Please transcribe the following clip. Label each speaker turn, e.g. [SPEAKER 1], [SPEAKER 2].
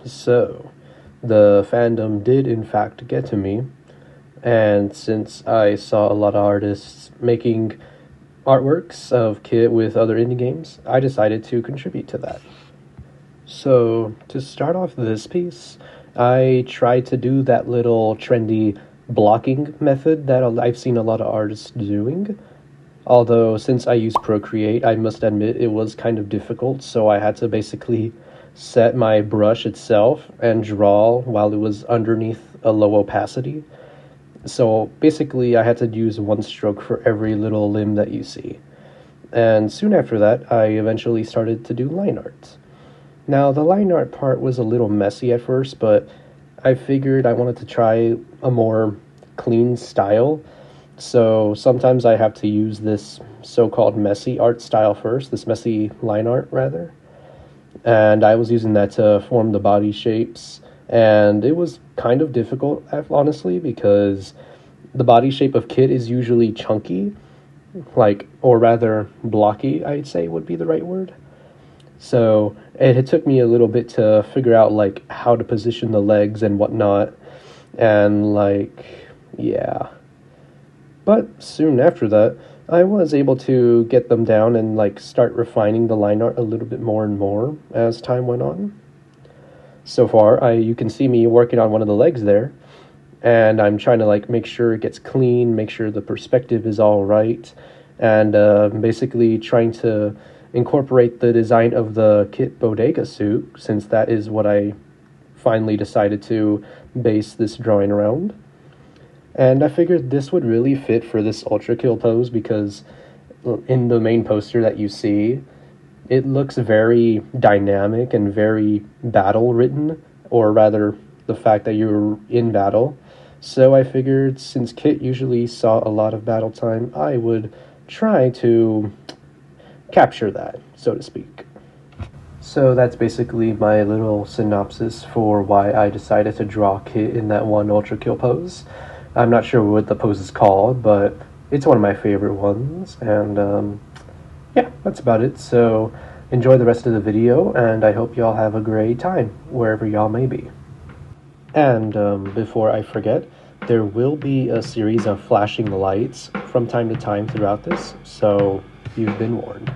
[SPEAKER 1] So, the fandom did in fact get to me, and since I saw a lot of artists making artworks of Kit with other indie games, I decided to contribute to that. So, to start off this piece, I tried to do that little trendy blocking method that I've seen a lot of artists doing. Although, since I use Procreate, I must admit it was kind of difficult, so I had to basically set my brush itself and draw while it was underneath a low opacity. So basically, I had to use one stroke for every little limb that you see. And soon after that, I eventually started to do line art. Now, the line art part was a little messy at first, but I figured I wanted to try a more clean style. So sometimes I have to use this so-called messy art style first, this messy line art rather. And I was using that to form the body shapes, and it was kind of difficult, honestly, because the body shape of Kit is usually chunky, like, or rather blocky, I'd say would be the right word. So it took me a little bit to figure out like how to position the legs and whatnot, and like, yeah. But soon after that, I was able to get them down and like start refining the line art a little bit more and more as time went on. So far, you can see me working on one of the legs there, and I'm trying to like make sure it gets clean, make sure the perspective is all right, and basically trying to incorporate the design of the Kit Bodega suit, since that is what I finally decided to base this drawing around. And I figured this would really fit for this Ultra Kill pose because in the main poster that you see, it looks very dynamic and very battle written, or rather, the fact that you're in battle. So I figured since Kit usually saw a lot of battle time, I would try to capture that, so to speak. So that's basically my little synopsis for why I decided to draw Kit in that one Ultra Kill pose. I'm not sure what the pose is called, but it's one of my favorite ones, and yeah, that's about it. So enjoy the rest of the video, and I hope y'all have a great time, wherever y'all may be. And before I forget, there will be a series of flashing lights from time to time throughout this, so you've been warned.